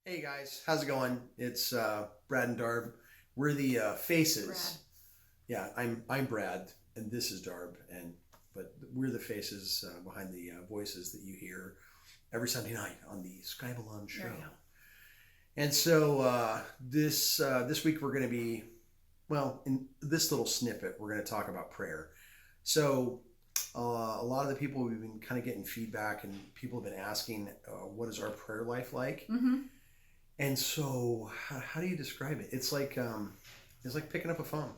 Hey guys, how's it going? It's Brad and Darb. We're the faces. Brad. Yeah, I'm Brad, and this is Darb, but we're the faces behind the voices that you hear every Sunday night on the Sky Balloon show. There you go. And so this week we're going to be in this little snippet we're going to talk about prayer. So a lot of the people we've been kind of getting feedback, and people have been asking, what is our prayer life like? Mm-hmm. And so, how do you describe it? It's like picking up a phone.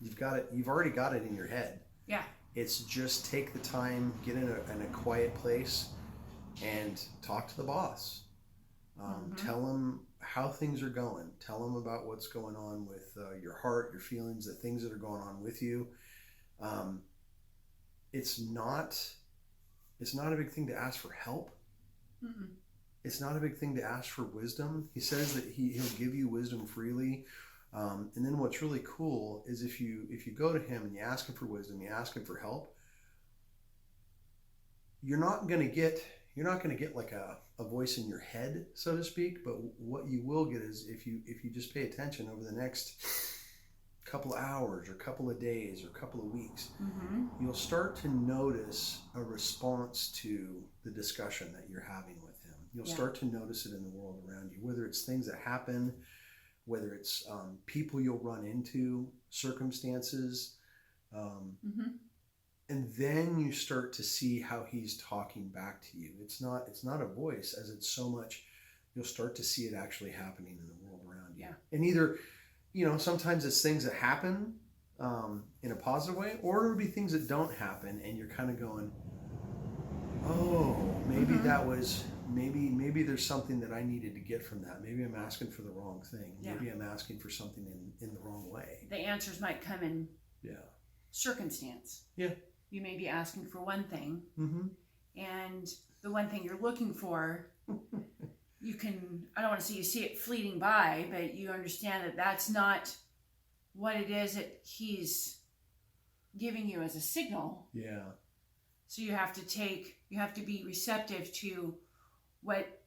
You've got it. You've already got it in your head. Yeah. It's just take the time, get in a quiet place, and talk to the boss. Tell him how things are going. Tell him about what's going on with your heart, your feelings, the things that are going on with you. It's not a big thing to ask for help. Mm-mm. It's not a big thing to ask for wisdom. He says that he'll give you wisdom freely. And then what's really cool is if you go to him and you ask him for wisdom, you ask him for help, you're not going to get like a voice in your head, so to speak. But what you will get is if you just pay attention over the next couple of hours or couple of days or couple of weeks, you'll start to notice a response to the discussion that you're having with him. You'll start to notice it in the world around you, whether it's things that happen, whether it's people you'll run into, circumstances. And then you start to see how he's talking back to you. It's not a voice, as it's so much, you'll start to see it actually happening in the world around you. Yeah. And either, sometimes it's things that happen in a positive way, or it'll be things that don't happen, and you're kind of going, oh, maybe that was... Maybe there's something that I needed to get from that. Maybe I'm asking for the wrong thing. Maybe I'm asking for something in the wrong way. The answers might come in circumstance. Yeah. You may be asking for one thing, and the one thing you're looking for, you can, I don't want to say you see it fleeting by, but you understand that that's not what it is that he's giving you as a signal. Yeah. So you have to be receptive to what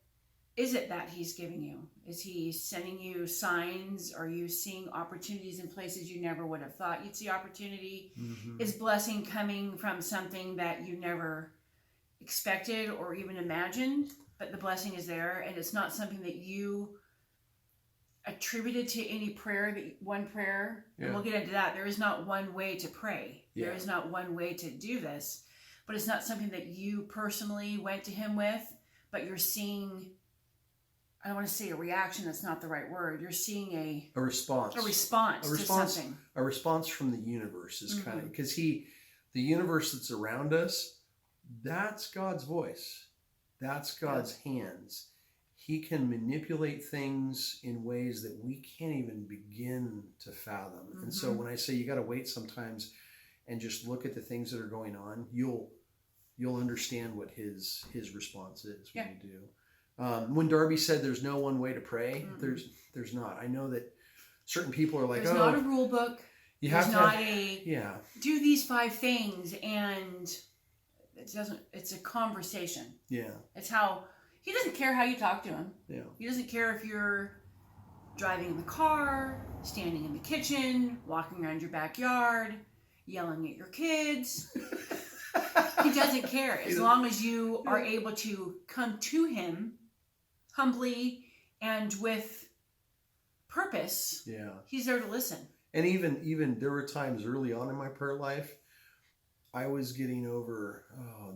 is it that he's giving you? Is he sending you signs? Are you seeing opportunities in places you never would have thought you'd see opportunity? Is blessing coming from something that you never expected or even imagined, but the blessing is there, and it's not something that you attributed to any prayer, one prayer? And we'll get into that. There is not one way to pray. There is not one way to do this, but it's not something that you personally went to him with, but you're seeing, I don't want to say a reaction, that's not the right word. You're seeing a response. To something. A response from the universe is kind of, because the universe that's around us, that's God's voice. That's God's hands. He can manipulate things in ways that we can't even begin to fathom. And so when I say you got to wait sometimes and just look at the things that are going on, you'll understand what his response is when you do. When Darby said there's no one way to pray, there's not. I know that certain people are like, there's not a rule book. You there's have not to do these 5 things, and it's a conversation. Yeah. It's how he doesn't care how you talk to him. Yeah. He doesn't care if you're driving in the car, standing in the kitchen, walking around your backyard, yelling at your kids. He doesn't care as long as you are able to come to him humbly and with purpose. Yeah. He's there to listen. And even there were times early on in my prayer life, I was getting over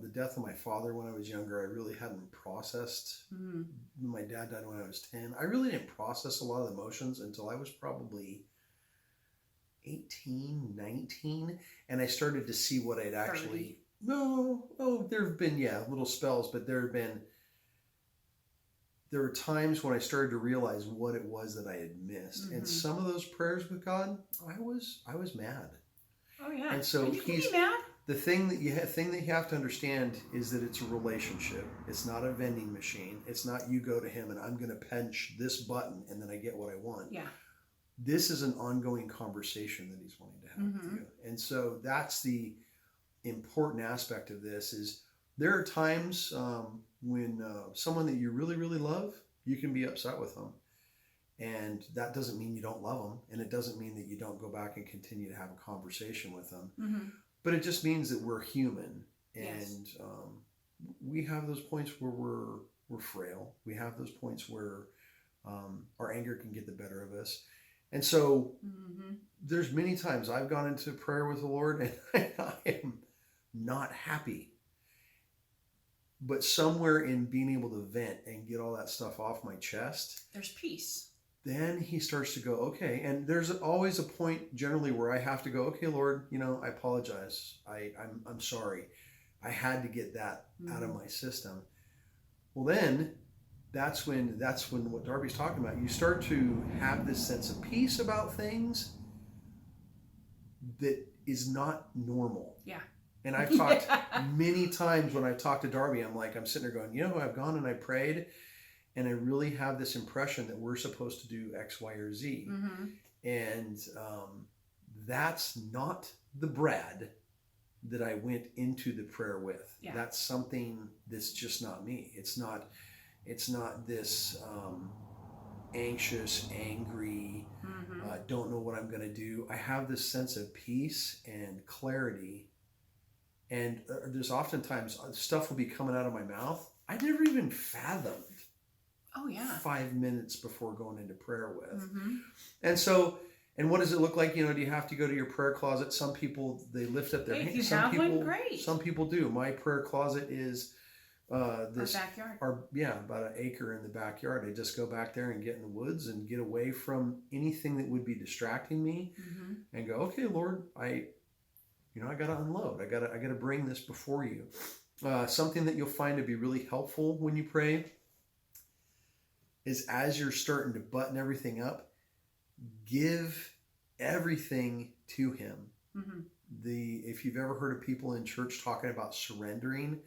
the death of my father when I was younger. I really hadn't processed. My dad died when I was 10. I really didn't process a lot of the emotions until I was probably 18, 19. And I started to see what I'd actually... 30. No, there have been, little spells, but there were times when I started to realize what it was that I had missed. And some of those prayers with God, I was mad. Oh yeah. And so you can be mad. The thing that you have to understand is that it's a relationship. It's not a vending machine. It's not you go to him and I'm going to punch this button and then I get what I want. Yeah. This is an ongoing conversation that he's wanting to have with you. And so that's the important aspect of this. Is there are times when someone that you really, really love You can be upset with them. And that doesn't mean you don't love them. And it doesn't mean that you don't go back and continue to have a conversation with them. Mm-hmm. But it just means that we're human. Yes. And we have those points where we're frail. We have those points where our anger can get the better of us. And so Mm-hmm. there's many times I've gone into prayer with the Lord and I am not happy. But somewhere in being able to vent and get all that stuff off my chest, there's peace. then he starts to go, okay. And there's always a point generally where I have to go, okay, Lord, I apologize. I'm sorry. I had to get that out of my system. Well, then that's when what Darby's talking about, you start to have this sense of peace about things that is not normal. Yeah. And I've talked many times when I talk to Darby, I'm sitting there going, I've gone and I prayed and I really have this impression that we're supposed to do X, Y, or Z. Mm-hmm. And that's not the Brad that I went into the prayer with. Yeah. That's something that's just not me. It's not this anxious, angry, don't know what I'm going to do. I have this sense of peace and clarity. And there's oftentimes stuff will be coming out of my mouth I never even fathomed. Oh, yeah. 5 minutes before going into prayer with. Mm-hmm. And so, and what does it look like? Do you have to go to your prayer closet? Some people, they lift up their Hey, hands. if you Some have people, one, great. Some people do. My prayer closet is this our backyard. About an acre in the backyard. I just go back there and get in the woods and get away from anything that would be distracting me, and go, okay, Lord, I got to unload. I got to bring this before you. Something that you'll find to be really helpful when you pray is, as you're starting to button everything up, give everything to him. Mm-hmm. If you've ever heard of people in church talking about surrendering,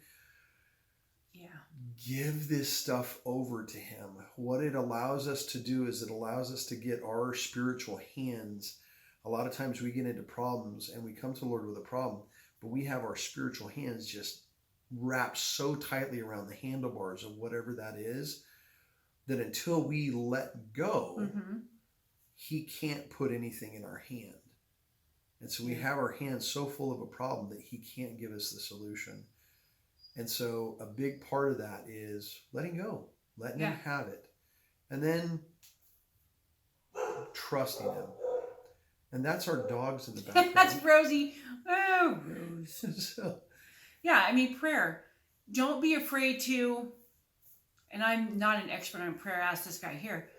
give this stuff over to him. What it allows us to do is it allows us to get our spiritual hands. A lot of times we get into problems and we come to the Lord with a problem, but we have our spiritual hands just wrapped so tightly around the handlebars of whatever that is, that until we let go, he can't put anything in our hand. And so we have our hands so full of a problem that he can't give us the solution. And so a big part of that is letting go, letting him have it, and then trusting him. And that's our dogs in the background. That's Rosie. Oh, Rose. Prayer. Don't be afraid to, and I'm not an expert on prayer, ask this guy here.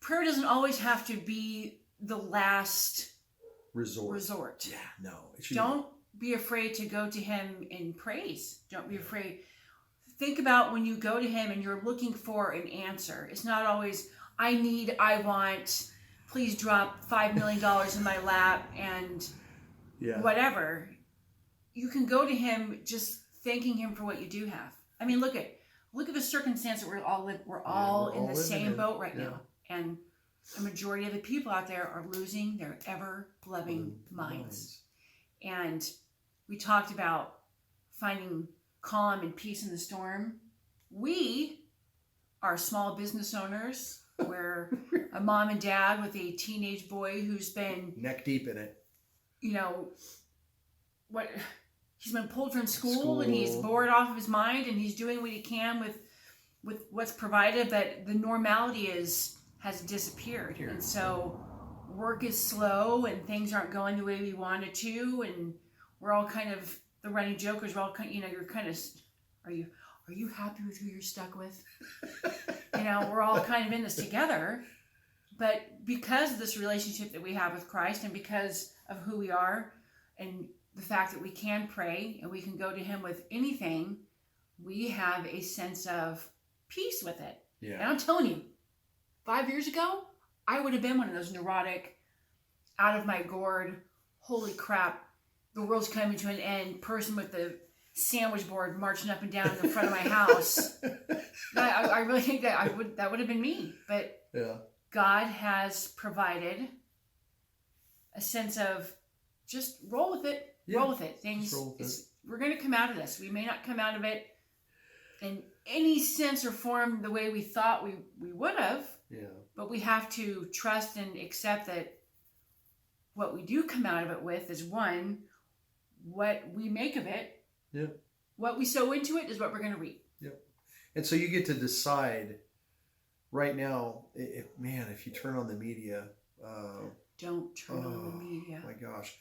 Prayer doesn't always have to be the last resort. Yeah, no. Don't be afraid to go to him in praise. Don't be afraid. Think about when you go to him and you're looking for an answer. It's not always, I want, please drop $5 million in my lap and whatever. You can go to him just thanking him for what you do have. I mean, look at the circumstance that we're all in the same boat right now. And the majority of the people out there are losing their ever-loving minds. And we talked about finding calm and peace in the storm. We are small business owners. We're a mom and dad with a teenage boy who's been neck deep in it. He's been pulled from school and he's bored off of his mind and he's doing what he can with what's provided, but the normality has disappeared. And so work is slow and things aren't going the way we wanted to, and we're all kind of the running jokers. We're all kind, you're kind of, are you happy with who you're stuck with? We're all kind of in this together. But because of this relationship that we have with Christ and because of who we are and the fact that we can pray and we can go to him with anything, we have a sense of peace with it. Yeah. And I'm telling you, 5 years ago, I would have been one of those neurotic, out of my gourd, holy crap, the world's coming to an end person with the sandwich board marching up and down in the front of my house. I really think that would have been me. But God has provided a sense of just roll with it. Yeah. Roll with it. We're going to come out of this. We may not come out of it in any sense or form the way we thought we would have. Yeah. But we have to trust and accept that what we do come out of it with is one, what we make of it. Yeah. What we sow into it is what we're going to reap. Yep. And so you get to decide right now, if you turn on the media. Don't turn on the media. My gosh.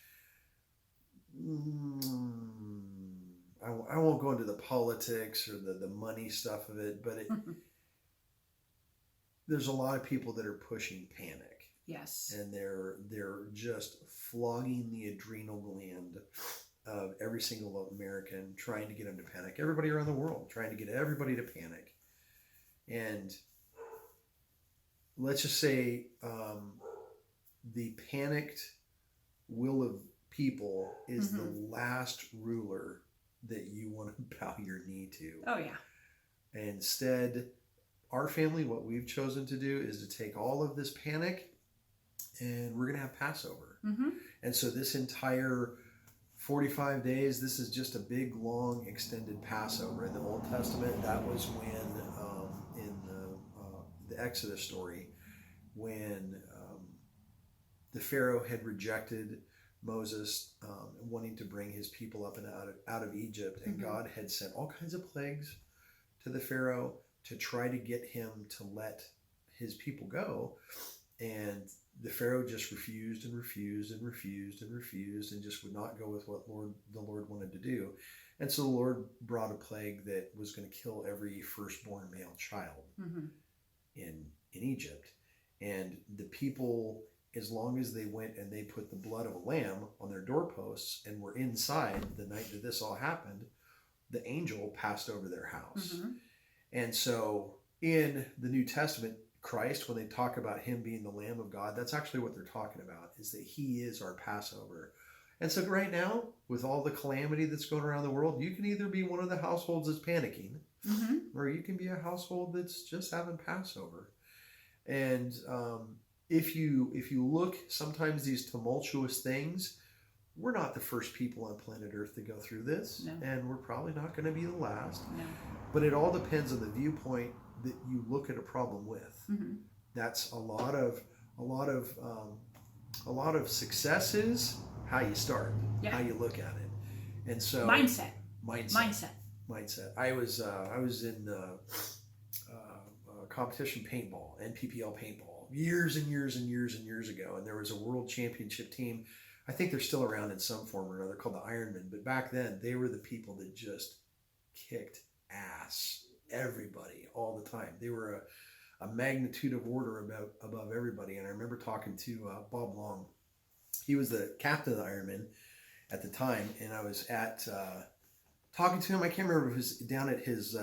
I won't go into the politics or the money stuff of it, but there's a lot of people that are pushing panic. Yes. And they're just flogging the adrenal gland of every single American, trying to get them to panic. Everybody around the world trying to get everybody to panic. And let's just say the panicked will of people is the last ruler that you want to bow your knee to. Oh, yeah. Instead, our family, what we've chosen to do is to take all of this panic and we're going to have Passover. Mm-hmm. And so this entire 45 days, this is just a big, long, extended Passover. In the Old Testament, that was when, in the Exodus story, when the Pharaoh had rejected Moses, wanting to bring his people up and out of Egypt, and God had sent all kinds of plagues to the Pharaoh to try to get him to let his people go. And the Pharaoh just refused and refused and refused and refused and just would not go with what the Lord wanted to do. And so the Lord brought a plague that was going to kill every firstborn male child in Egypt. And the people, as long as they went and they put the blood of a lamb on their doorposts and were inside the night that this all happened, the angel passed over their house. And so in the New Testament, Christ, when they talk about him being the Lamb of God, that's actually what they're talking about, is that he is our Passover. And so right now, with all the calamity that's going around the world, you can either be one of the households that's panicking, or you can be a household that's just having Passover. And if you look, sometimes these tumultuous things, we're not the first people on planet Earth to go through this, and we're probably not going to be the last. But it all depends on the viewpoint that you look at a problem with. That's a lot of successes. How you start, how you look at it, and so mindset. I was in competition paintball, NPPL paintball, years and years and years and years ago, and there was a world championship team. I think they're still around in some form or another, called the Ironmen. But back then, they were the people that just kicked ass, everybody, all the time. They were a magnitude of order above everybody. And I remember talking to Bob Long. He was the captain of the Ironmen at the time, and I was at talking to him. I can't remember if it was down at his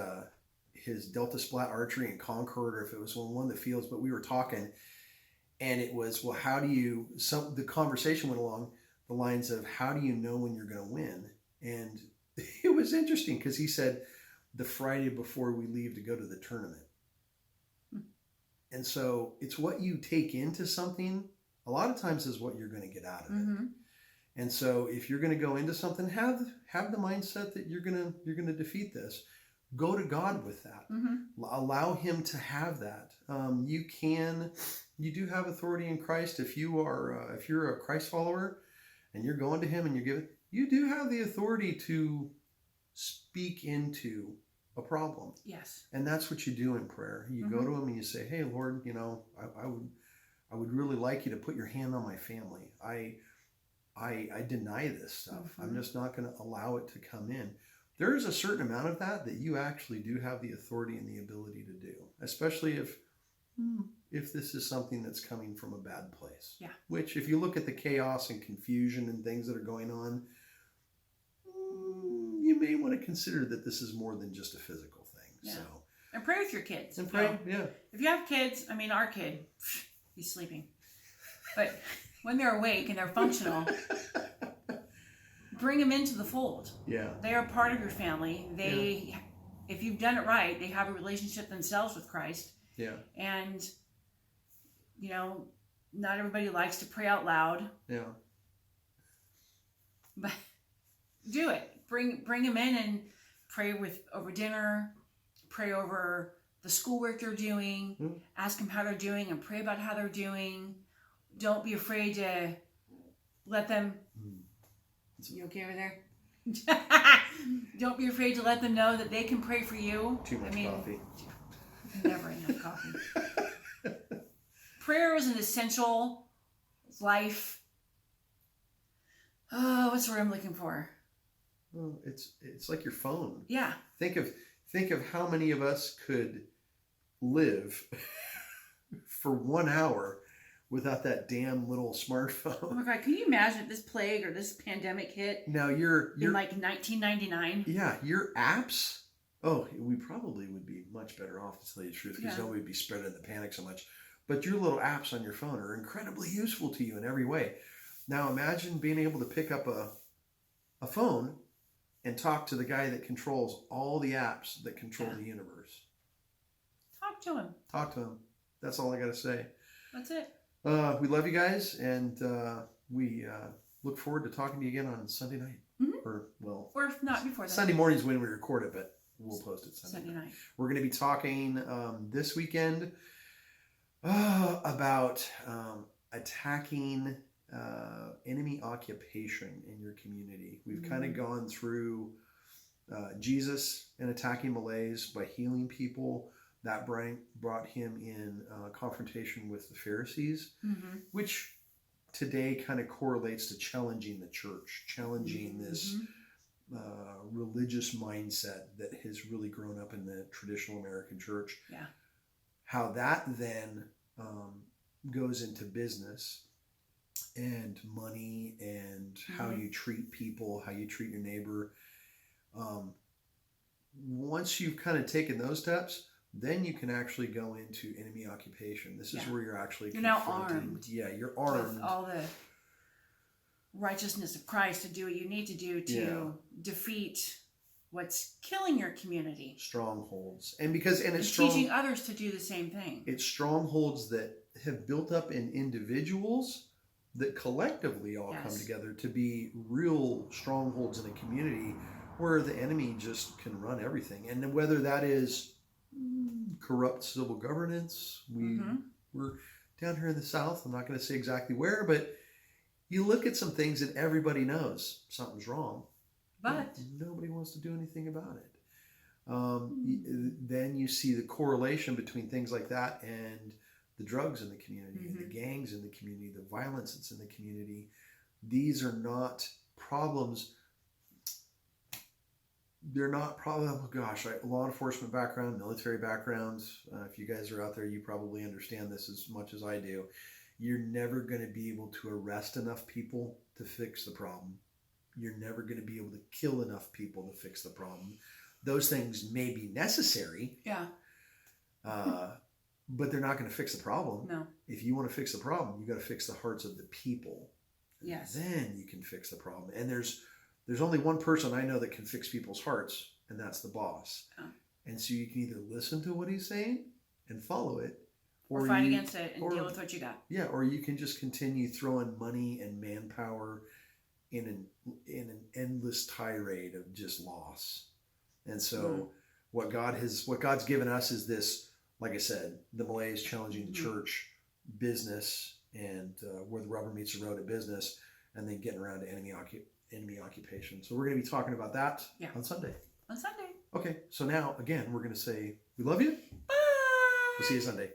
Delta Splat Archery in Concord, or if it was on one of the fields. But we were talking. And it was, well, the conversation went along the lines of, how do you know when you're going to win? And it was interesting because he said, the Friday before we leave to go to the tournament. And so it's what you take into something, a lot of times, is what you're going to get out of it. And so if you're going to go into something, have the mindset that you're going to defeat this. Go to God with that. Allow him to have that. You do have authority in Christ. If you're a Christ follower and you're going to him and you do have the authority to speak into a problem. Yes. And that's what you do in prayer. You go to him and you say, hey, Lord, I would really like you to put your hand on my family. I deny this stuff. I'm just not going to allow it to come in. There is a certain amount of that you actually do have the authority and the ability to do, especially if this is something that's coming from a bad place. Yeah. Which, if you look at the chaos and confusion and things that are going on, you may want to consider that this is more than just a physical thing. Yeah. So. And pray with your kids. And pray, If you have kids, our kid, he's sleeping. But when they're awake and they're functional, bring them into the fold. Yeah. They are part of your family. If you've done it right, they have a relationship themselves with Christ. Yeah. And, not everybody likes to pray out loud. Yeah. But do it. Bring them in and pray over dinner. pray over the schoolwork they're doing, Mm. ask them how they're doing, and pray about how they're doing. Don't be afraid to let them. You okay over there? Don't be afraid to let them know that they can pray for you. Too much coffee. Never enough coffee. Prayer is an essential life. Oh, what's the word I'm looking for? Well, it's like your phone. Yeah. Think of how many of us could live for 1 hour without that damn little smartphone. Oh my God, can you imagine if this plague or this pandemic hit Now you're in like 1999? yeah, your apps. Oh, we probably would be much better off, to tell you the truth, because Yeah. nobody would be spreading the panic so much. But your little apps on your phone are incredibly useful to you in every way. Now imagine being able to pick up a phone and talk to the guy that controls all the apps that control the universe. Talk to him. Talk to him. That's all I got to say. That's it. We love you guys, and we look forward to talking to you again on Sunday night. Mhm. Or if not before that. Sunday mornings when we record it, but we'll post it Sunday night. We're going to be talking this weekend about attacking enemy occupation in your community. We've kind of gone through Jesus and attacking malaise by healing people. That brought him in confrontation with the Pharisees, which today kind of correlates to challenging the church, challenging this religious mindset that has really grown up in the traditional American church. Yeah. How that then goes into business and money and how you treat people, how you treat your neighbor. Once you've kind of taken those steps, then you can actually go into enemy occupation. This is where you're actually now armed. Yeah, you're armed. With all the righteousness of Christ to do what you need to do to defeat what's killing your community. Strongholds. And it's teaching others to do the same thing. It's strongholds that have built up in individuals that collectively all come together to be real strongholds in a community where the enemy just can run everything. And whether that is corrupt civil governance, we're down here in the South, I'm not going to say exactly where, but you look at some things and everybody knows something's wrong, but nobody wants to do anything about it. Then you see the correlation between things like that and the drugs in the community and the gangs in the community, the violence that's in the community. These are not problems. They're not law enforcement background, military background. If you guys are out there, you probably understand this as much as I do. You're never going to be able to arrest enough people to fix the problem. You're never going to be able to kill enough people to fix the problem. Those things may be necessary. Yeah. But they're not going to fix the problem. No. If you want to fix the problem, you got to fix the hearts of the people. Yes. Then you can fix the problem. And there's only one person I know that can fix people's hearts, and that's the boss. Oh. And so you can either listen to what he's saying and follow it, or fight against it and deal with what you got. Yeah, or you can just continue throwing money and manpower in an endless tirade of just loss. And so what God's given us is this, like I said, the malaise challenging the church, business, and where the rubber meets the road at business, and then getting around to enemy occupation. So we're going to be talking about that on Sunday. Okay, so now, again, we're going to say, we love you. Bye. We'll see you Sunday.